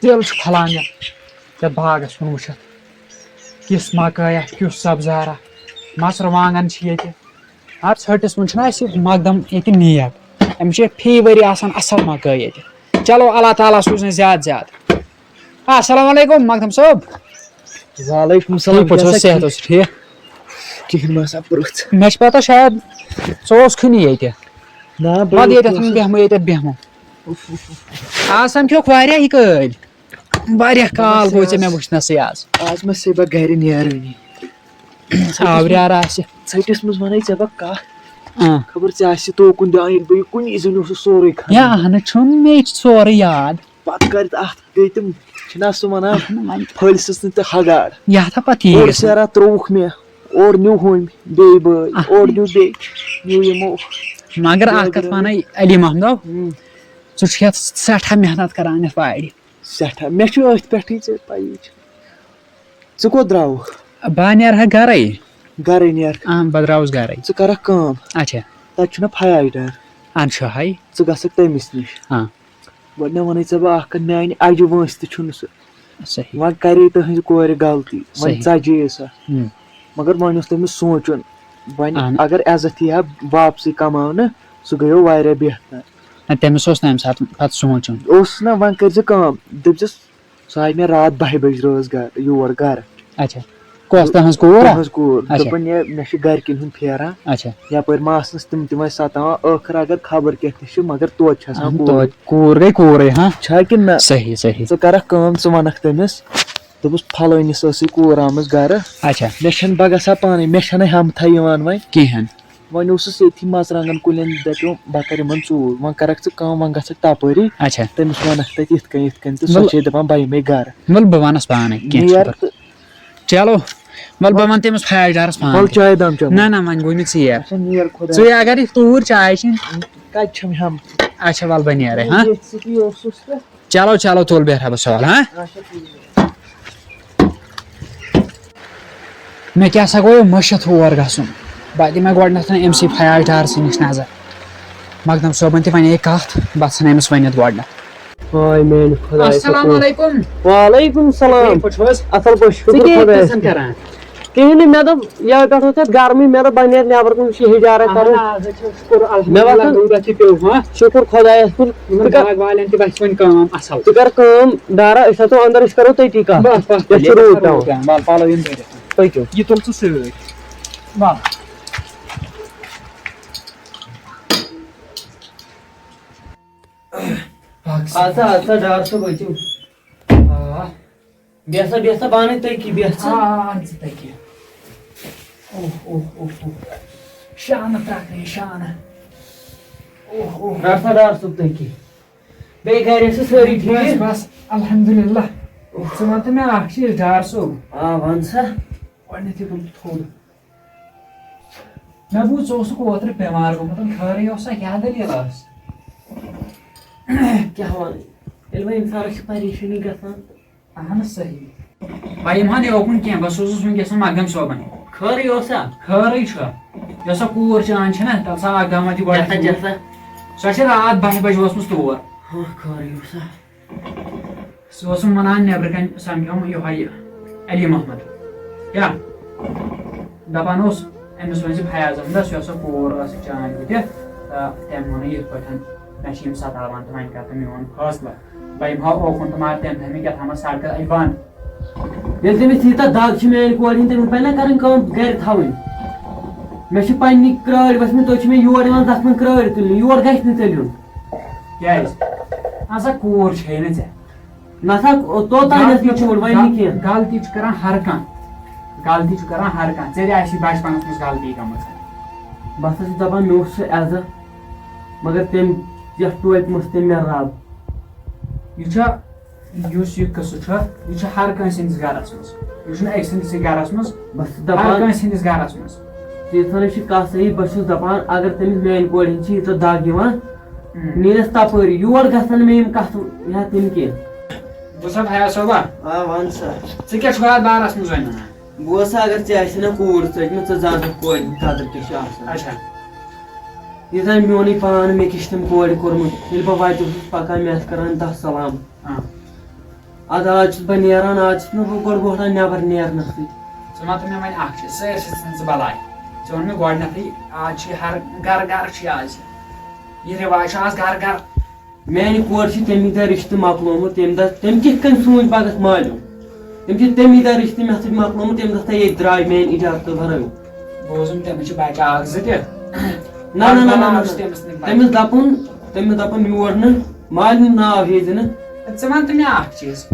دل پھلان یتھ باغس کُن وٕچھِتھ کِژھ مکٲیا کیُتھ سبزارا مرژٕوانٛگن چھِ ییٚتہِ ژھٔٹِس منٛز چھُنہ اَسہِ مقدم ییٚتہِ نیک أمِس چھِ فی ؤری آسان اَصٕل مکٲے ییٚتہِ چلو اللہ تعالیٰ سوٗزن زیادٕ زیادٕ السلام علیکم مقدم صٲب وعلیکم السلام صحت اوس ٹھیٖک کِہیٖنۍ باسان پرٛژھ مےٚ چھِ پتہ شاید ژٕ اوسکھٕے ییٚتہِ وَلہٕ ییٚتٮ۪تھ بیٚہمو ییٚتٮ۪تھ بیٚہمو آز سَمکھیوکھ واریاہ یہِ کٲلۍ واریاہ کال گوٚو ژےٚ مےٚ وٕچھنَسٕے آز مہ سے بہٕ گرِ نیرٲنی آوریٛار آسہِ ژھٔٹِس منٛز وَنے ژےٚ بہٕ کَتھ خبر ژےٚ آسہِ توکُن دِوان ییٚلہِ بہٕ یہِ کُنی زٔنۍ اوسُس سورُے یا اہنہٕ چھُم مےٚ چھُ سورُے یاد پَتہٕ کَرِ اَتھ گٔے تِم چھِنہ سُہ وَنان پھٔلۍ سٕژنہِ تہٕ ہگاڑ یہِ ہسا پتہٕ اورٕ یی سیرا ترٛووُکھ مےٚ اورٕ نیوٗ ہُمۍ بیٚیہِ بٲے اورٕ نیوٗ بیٚیہِ نیوٗ یِمو مگر اکھ کتھ وَنے علی محمدو ژٕ چھُکھ یتھ سٮ۪ٹھاہ محنت کران یتھ وارِ سٮ۪ٹھاہ مےٚ چھُ أتھۍ پٮ۪ٹھٕے ژےٚ پَیی چھِ ژٕ کوٚت درٛاوُکھ بہٕ نیرٕ ہا گرے گرے نیرٕ بہٕ درٛاوُس گرے ژٕ کَرکھ کٲم اچھا تَتہِ چھُنہ فایٹر چھُ ہاے ژٕ گژھکھ تٔمِس نِش گۄڈٕ مےٚ وَنَے ژےٚ بہٕ اکھ کَتھ میانہِ اَجہِ وٲنٛسہِ تہِ چھُنہٕ سُہ صحیح وۄنۍ کَرے تٕہٕنٛزِ کورِ غلطی وۄنۍ ژَجے سۄ مگر وۄنۍ اوس تٔمِس سونٛچُن وۄنۍ اگر عزت یی ہا واپسٕے کماونہٕ سُہ گٔیو واریاہ بہتر تٔمِس اوس نہٕ اَمہِ ساتہٕ پتہٕ سونٛچُن اوس نہ وۄنۍ کٔرۍ زِ کٲم دٔپزِس سُہ آیہِ مےٚ راتھ 12 بجہِ رٲژ یور گرٕ اچھا کۄس تٕہٕنٛز کوٗر تُہٕنٛز کوٗر دوٚپُن ہے مےٚ چھِ گرِکٮ۪ن ہُنٛد پھیران اچھا یپٲرۍ ما آسنَس تِم وۄنۍ ستاوان ٲخٕر اگر خبر کینٛہہ تہِ چھُ مگر توتہِ چھِ آسان کوٗر گٔے کوٗرٕے ہاں چھا کِنہٕ نہ صحیح صحیح ژٕ کَرکھ کٲم ژٕ وَنکھ تٔمِس دوٚپُس پھلٲنِس ٲسٕے کوٗر آمٕژ گرٕ اچھا مےٚ چھَنہٕ بہٕ گژھٕ ہا پانے مےٚ چھَنہٕ ہٮ۪متھے یِوان وۄنۍ کِہینۍ وۄنۍ اوسُس ییٚتھی مرژٕوانٛگن کُلٮ۪ن دَپیو بہٕ کَرٕ یِمن ژوٗر وۄنۍ کَرکھ ژٕ کٲم وۄنۍ گژھکھ تَپٲری اچھا تٔمِس وَنکھ تَتہِ یِتھ کٔنۍ تہٕ سۄ چھے دَپان بہٕ یِمے گرٕ وَلہٕ بہٕ وَنس پانے نیر تہٕ چلو وَلہٕ بہٕ وَنہٕ تٔمِس فاجدارس وَلہٕ پانے چاے دام چٮ۪مو نہ وۄنۍ گوٚو نہٕ ژیر اچھا نیر خۄدا ژٕے اگر یہِ توٗرۍ چاے چیٚنۍ کَتہِ چھَم ہٮ۪متھ اچھا وَلہٕ بہٕ نیرے ہاں ییٚتھۍ اوسُس تہٕ چلو چلو تُل بیٚہہ رۄبس حوال ہاں اچھا ٹھیٖک مےٚ کیٛاہ سا گوٚو مٔشِتھ اور گژھُن بہٕ دِمے گۄڈنٮ۪تھ أمسٕے فیاض ڈارسٕے نِش نظر مقدم صٲبن تہِ وَنے کَتھ بہٕ ژھٕنہٕ أمِس ؤنِتھ گۄڈنٮ۪تھ السلام علیکم وعلیکم السلام اصل پٲٹھۍ شُکر خۄدایَس کِہیٖنۍ نہٕ مےٚ دوٚپ یَوٕ پٮ۪ٹھ اوس اَتھ گرمٕے مےٚ دوٚپ بہٕ نیرٕ نٮ۪بر کُن شِہجارا کرو شُکر خۄدایَس کُن ژٕ کر کٲم دارا أسۍ اژو اندر أسۍ کرو تٔتی کتھ یتھ چھُ روٗد پیٚوان پٔکِو یہِ تُل ژٕ سۭتۍ اَدٕ سا ڈار صٲب ؤتِو بیٚہہ سا پانے تٔکی بیٚہہ ژٕ شانہٕ ترٛکھنہِ شانہٕ رٹ سا ڈار صٲب تٔکی بیٚیہِ گرِ ٲسۍ سٲری ٹھیٖک بس الحمدُاللہ ژٕ وَن تہٕ مےٚ اکھ چیٖز ڈار صٲب وَن سا گۄڈنٮ۪تھٕے تُل تھوٚد مےٚ بوٗز ژٕ اوسُکھ اوترٕ بٮ۪مار گوٚمُت خٲرٕے اوسا کیٛاہ دٔلیٖل ٲس کیٛاہ وَنہٕ ییٚلہِ وۄنۍ اِنسانس چھِ پریشٲنی گژھان اہن صحیح بہٕ یِمہٕ ہا نہٕ یوکُن کینٛہہ بہٕ سوزُس وٕنکیٚس مقدم صٲبن خٲرٕے اوسا خٲرٕے چھُ یۄس سۄ کوٗر چانۍ چھےٚ نہ تَلہٕ سا اکھ گامہ تہِ گۄڈٕ سۄ چھِ راتھ 12 بجہِ وٲژمٕژ تور خٲرٕے اوسا سُہ اوسُم وَنان نیٚبرٕ کَنۍ سَمکھیوم یِہوے علی محمد کیٛاہ دَپان اوس أمِس ؤنۍ زِ فیاض احمدس یۄس سۄ کوٗر ٲس چانۍ بٕتھِ تہٕ تٔمۍ ووٚنُے یِتھ پٲٹھۍ مےٚ چھِ یِم سَتاوان تہٕ وۄنۍ کَر تہٕ میون فٲصلہٕ بہٕ یِمہٕ ہا اوکُن تہٕ مگر تٔمۍ تھٲے مےٚ کیٛاہ تھامَتھ سڑکہٕ اَتہِ بنٛد ییٚلہِ تٔمِس تیٖژاہ دگ چھِ میانہِ کورِ ہِنٛدۍ تٔمِس پَزِ نہ کَرٕنۍ کٲم گرِ تھاوٕنۍ مےٚ چھِ پننہِ کرٛٲڑۍ ؤژھمٕتۍ تُہۍ چھِ مےٚ یور یِوان زخمن کرٛٲڑۍ تُلنہِ یور گژھِ نہٕ ژےٚ یُن کیٛازِ اَسا کوٗر چھے نہٕ ژےٚ نسا توٚتانۍ ٲس چھُ وۄنۍ نہٕ کینٛہہ غلطی چھُ کران ہر کانٛہہ ژےٚ تہِ آسی بچپنس منٛز غلطی گٔمٕژ بہٕ ہسا چھُس دپان مےٚ اوس سُہ عزت مگر تٔمۍ یتھ ٹوپہِ منٛز تٔمۍ مےٚ رب یہِ چھُ یُس یہِ قٕصہٕ چھُ یہِ چھُ ہر کٲنٛسہِ ہٕنٛدِس گرس منٛز یہِ چھُنہٕ أکۍ سٕنٛدِسٕے گرس منٛز بہٕ چھُس ہر دپان کٲنٛسہِ ہٕنٛدِس گرس منٛز تیٖژہن چھِ کتھ صحیح بہٕ چھُس دپان اگر تٔمِس میانہِ کورِ ہِنٛدۍ چھِ ییٖژاہ دگ یِوان نیرٮ۪س تپٲری یور گژھن نہٕ مےٚ یِم کتھ تِم کینٛہہ بہٕ سا فیاض صٲبا وَن سا ژٕ کیٛاہ چھُکھ اَتھ بارس منٛز وَنان بہٕ اوسا اگر ژےٚ آسہِ نہ کوٗر ژٔجمٕژ ژٕ زانکھ کورِ ہِنٛز قدر کیٛاہ چھِ آسان اچھا ییٖژاہ میونٕے پان مےٚ کیٛاہ چھِ تٔمۍ کورِ کوٚرمُت ییٚلہِ بہٕ وَتہِ اوسُس پَکان مےٚ ٲسۍ کران 10 سلام اَدٕ آز چھُس بہٕ نیران آز چھُس نہٕ بہٕ گۄڈٕ وۄتھان نٮ۪بر نیرنَس سۭتۍ ژٕ وَن تہٕ مےٚ وۄنۍ اکھ چیٖز سٲرسٕے ژھٕن ژٕ بلاے ژےٚ ووٚن مےٚ گۄڈنٮ۪تھٕے آز چھِ ہر گرٕ گرٕ چھُ آز یہِ رِواج چھُ آز گرٕ گرٕ میانہِ کورِ چھِ تَمی دۄہ رِشتہٕ مۄکلومُت تَمہِ دۄہ تٔمۍ کِتھ کٔنۍ سوٗنچ پگہہ مالیُن تٔمۍ چھِ تَمی دۄہ رِشتہٕ مےٚ سۭتۍ مۄکلومُت تَمہِ دۄہ تۄہہِ ییٚتہِ درٛاے میٲنۍ اِجازتہٕ ورٲے بوزُم تٔمِس چھِ بچہِ اکھ زٕ تہِ نہ تٔمِس دَپُن یور نہٕ مالنہِ ناو ہیٚزِ نہٕ ژٕ وَن تہٕ مےٚ اکھ چیٖز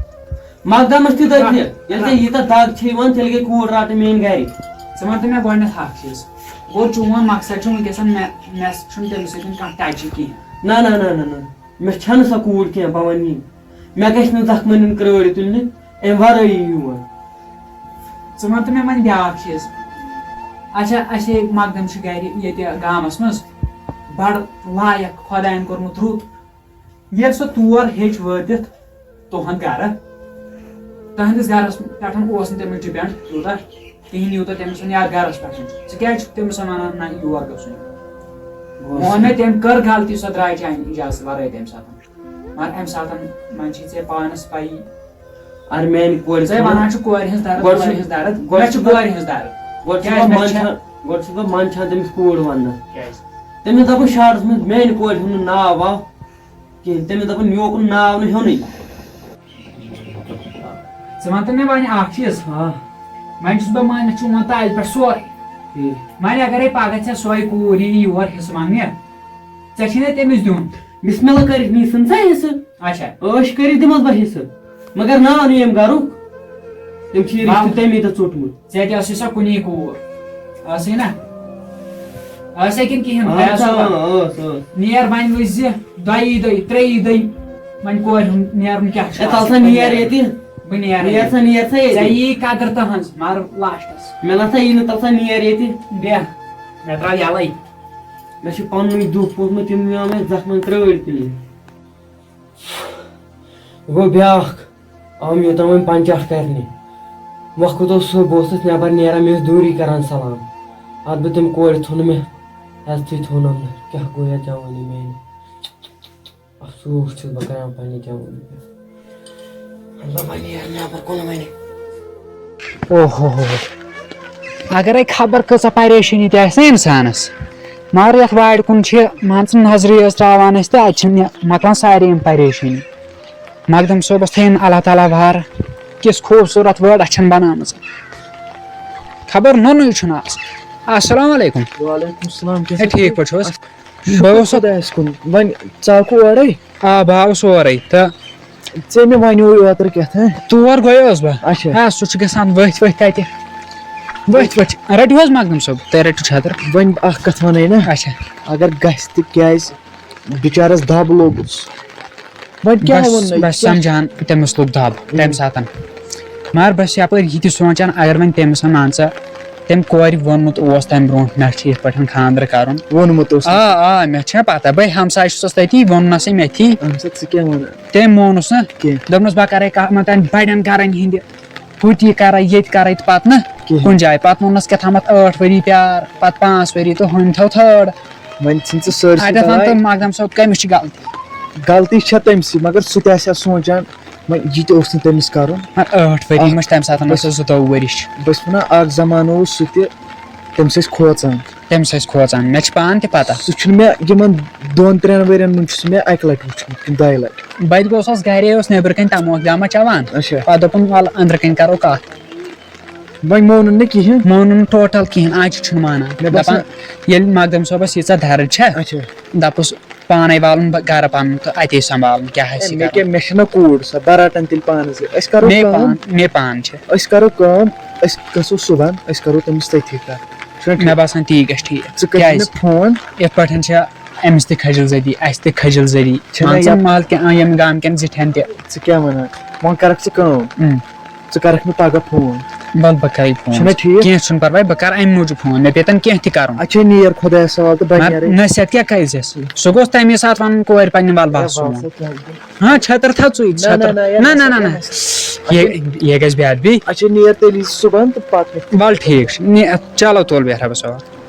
مقدمس تہِ دٔپہِ ییٚلہِ ژےٚ ییٖژاہ دگ چھِ یِوان تیٚلہِ گٔے کوٗر رٹٕنۍ میٲنۍ گرِ ژٕ وَن تہٕ مےٚ گۄڈنٮ۪تھ اکھ چیٖز گوٚو چون مقصد چھُ وٕنکیٚس مےٚ چھُنہٕ تٔمِس سۭتۍ کانٛہہ ٹچی کینٛہہ نہ مےٚ چھنہٕ سۄ کوٗر کینٛہہ بہٕ وَنہٕ یی مےٚ گژھِ نہٕ زخمن ہٕنٛدۍ کرٛٲڑۍ تُلنہِ اَمہِ ورٲیی یور ژٕ وَن تہٕ مےٚ وۄنۍ بیٛاکھ چیٖز اچھا اَسے مقدم چھُ گرِ ییٚتہِ گامس منٛز بڑٕ لایق خۄدایَن کوٚرمُت رُت ییٚلہِ سۄ تور ہیٚچ وٲتِتھ تُہنٛد گرٕ تُہنٛدِس گرس پٮ۪ٹھ اوس نہٕ تٔمِس ڈِپینٛڈ تیوٗتاہ کِہینۍ یوٗتاہ تٔمِس ووٚن یتھ گرس پٮ۪ٹھ ژٕ کیازِ چھُکھ تٔمِس ونان نہ یور گژھُن ووٚن مےٚ تٔمۍ کٔر غلطی سۄ درٛاے چانہِ اِجازت ورٲے تمہِ ساتہٕ مگر امہِ ساتہٕ وۄنۍ چھِ ژےٚ پانس پایی ار میانہِ کورِ ژٕ ونان چھُ کورِ ہٕنٛز درد کورِ ہٕنٛز درد مےٚ چھِ کورِ ہٕنٛز درد گۄڈٕ چھُس بہٕ منٛدچھان تٔمِس کوٗر وننس تٔمِس دپُن شہرس منٛز میانہِ کورِ ہُنٛد نہٕ ناو واو کِہینۍ تٔمِس دپُن یوکُن ناو نہٕ ہیوٚنُے ژٕ وَن تہٕ مےٚ وۄنۍ اکھ چیٖز وۄنۍ چھُس بہٕ مٲنِتھ چون تہٕ اَتہِ پٮ۪ٹھ سورُے وۄنۍ اگرے پگہہ ژےٚ سۄے کوٗر یی یور حِصہٕ منٛگنہِ ژےٚ چھُے نہ تٔمِس دیُن بِسمِللہ کٔرِتھ نیٖسن ژٕ حِصہٕ اچھا ٲش کٔرِتھ دِمس بہٕ حِصہٕ مگر ناو نہٕ ییٚمہِ گرُک تٔمۍ چھُ یہِ رِشتہٕ تَمی دۄہ ژوٚٹمُت ژےٚ تہِ ٲسٕے سۄ کُنی کوٗر ٲسٕے نہ ٲسے کِنہٕ کِہینۍ نیر وۄنۍ وٕچھ زِ دۄیی دۄہہِ ترٛیٚیی دۄہہِ وۄنۍ کورِ ہُنٛد نیرُن کیٛاہ چھُ ژٕ سا نیر ییٚتہِ بہٕ نیرٕ نیر سا ژےٚ ییٚتہِ یی قدر تٕہنٛز مگر لاسٹس مےٚ نسا یی نہٕ تَل سا نیر ییٚتہِ بیٚہہ مےٚ ترٛاو یَلَے مےٚ چھُ پننُے دُکھ پوٚتمُت تِم نِیو مےٚ زخمن کرٛٲڑۍ تُلِنۍ گوٚو بیٛاکھ آو مےٚ اوتام وۄنۍ پنچاٹ کرنہِ وقت اوس سُہ بہٕ اوسُس نٮ۪بر نیران مےٚ ٲسۍ دوٗری کران سلام ادٕ بہٕ تٔمۍ کورِ ژھُن مےٚ عزتٕے تھوٚونم نہٕ کیٛاہ گوٚو یتھ جوٲنی میانہِ افسوٗس چھُس بہٕ کران پننہِ جوٲنی پٮ۪ٹھ وۄنۍ نیرٕ نٮ۪بر کُن وۄنۍ اوہو اگرے خبر کۭژاہ پریشٲنی تہِ آسہِ نہ انسانس مگر یتھ وارِ کُن چھِ مان ژٕ نظرِ ٲسۍ تراوان أسۍ تہٕ اتہِ چھِنہٕ مۄکلان سارے یِم پریشٲنی مقدم صٲبس تھٲیِن اللہ تعالیٰ وارٕ کِژھ خوٗبصوٗرت وٲر اچھن بنٲومٕژ خبر نوٚنُے چھُنہٕ آز السلام علیکم وعلیکم السلام ہے ٹھیٖک پٲٹھۍ چھُو حظ بہٕ اوسُس خۄدایس کُن وۄنۍ ژٕ آوکھٕ اورے آ بہٕ آوُس سورُے تہٕ ژےٚ مےٚ وَنیو اوترٕ کیٛاہ تور گٔیوس بہٕ اچھا سُہ چھُ گژھان ؤتھۍ ؤتھۍ تتہِ ؤتھۍ ؤتھۍ رٔٹِو حظ مقدم صٲب تُہۍ رٔٹِو چھتٕر وۄنۍ اکھ کتھ ونے نا اچھا اگر گژھِ تہِ کیازِ بِچارس دب لوٚگُس وۄنۍ کیٛاہ ووٚن بس سمجھان تٔمِس لوٚگ دب تمہِ ساتہٕ مگر بہٕ چھُس یپٲرۍ یہِ تہِ سونٛچان اگر وۄنۍ تٔمِس مان ژٕ تٔمۍ کورِ ووٚنمُت اوس تمہِ برونٛٹھ مےٚ چھُ یِتھ پٲٹھۍ خانٛدر کرُن ووٚنمُت اوس آ مےٚ چھےٚ پتہ بٔے ہمساے چھُسس تٔتی ووٚننسٕے میٚتھی ژٕ کیٛاہ وَنان تٔمۍ مونُس نہٕ کینٛہہ دوٚپنس بہٕ کرے کتھ بڑٮ۪ن گرن ہِنٛدِ ہُتہِ یہِ کرے ییٚتہِ کرے تہٕ پتہٕ نہٕ کُنہِ جایہِ پتہٕ ووٚننس کیٛاہ تھامتھ 8 ؤری پیار پتہٕ 5 ؤری تہٕ ہُمۍ تھٲو تھٲڑ وۄنۍ ژھٕن ژٕ سٲرسٕے اتٮ۪تھ ون تہٕ مقدم صٲب کٔمِس چھِ غلطی غلطی چھےٚ تٔمسٕے مگر سُہ تہِ آسہِ ہا سونٛچان وۄنۍ یہِ تہِ اوس نہٕ تٔمِس کرُن مگر 8 ؤری ما چھِ تمہِ ساتہٕ ٲسۍ 22 ؤرِش بہٕ چھُس وَنان اکھ زمانہٕ اوس سُہ تہِ تٔمِس ٲسۍ کھوژان تٔمِس ٲسۍ کھوژان مےٚ چھِ پانہٕ تہِ پتہ سُہ چھُنہٕ مےٚ یِمن 2-3 ؤرین منٛز چھُ سُہ مےٚ اکہِ لٹہِ وٕچھمُت کِنہٕ 2 لٹہِ بہٕ تہِ گوٚژھس گرے اوس نیبرٕ کنۍ تموکھ جامہ چٮ۪وان اچھا پتہٕ دوٚپُن ول أنٛدرٕ کنۍ کرو کتھ وۄنۍ مونُن نہٕ کِہینۍ مونُن نہٕ ٹوٹل کِہینۍ آز چھُنہٕ مانان دپان ییٚلہِ مقدم صٲبس ییٖژاہ درد چھےٚ اچھا دپُس پانے والُن گرٕ پنُن تہٕ اتے سمبالُن کیاہ آسہِ مےٚ کیٛاہ مےٚ چھِنہ کوٗر سۄ بہٕ رٹن تیٚلہِ پانس أسۍ کرو کٲم مےٚ پانہٕ چھِ أسۍ کرو کٲم أسۍ گژھو صُبحن أسۍ کرو تٔمِس تٔتھی کتھ مےٚ باسان تی گژھِ ٹھیٖک ژٕ کٔرۍ مےٚ فون یِتھ پٲٹھۍ چھِ أمِس تہِ کھٔجِل زٔدی اَسہِ تہِ کھٔجِل زٔدی مان ژٕ مالکٮ۪ن یِم گامکٮ۪ن زِٹھٮ۪ن تہِ ژٕ کیٛاہ وَنان وۄنۍ کرکھ ژٕ کٲم ژٕ کرکھ مےٚ پگہہ فون ول بہٕ کرے فون چھُنہ ٹھیٖک کینٛہہ چھُنہٕ پرواے بہٕ کرٕ امہِ موٗجوٗب فون مےٚ پیٚتن کینٛہہ تہِ کرُن اچھا نیر خۄدایس حوال تہٕ بہٕ نیرے نصیحت کیٛاہ کٔرزٮ۪س سُہ گوٚژھ تمے ساتہٕ ونُن کورِ پننہِ ول بہٕ سون ہاں چھتٕر تھاو ژٕے چھتٕر نہ یہِ گژھِ بے ادبی اچھا نیر تیٚلہِ یی صُبحن تہٕ پتہٕ ول ٹھیٖک چھُ چلو تُل بیٚہہ رۄبس حوال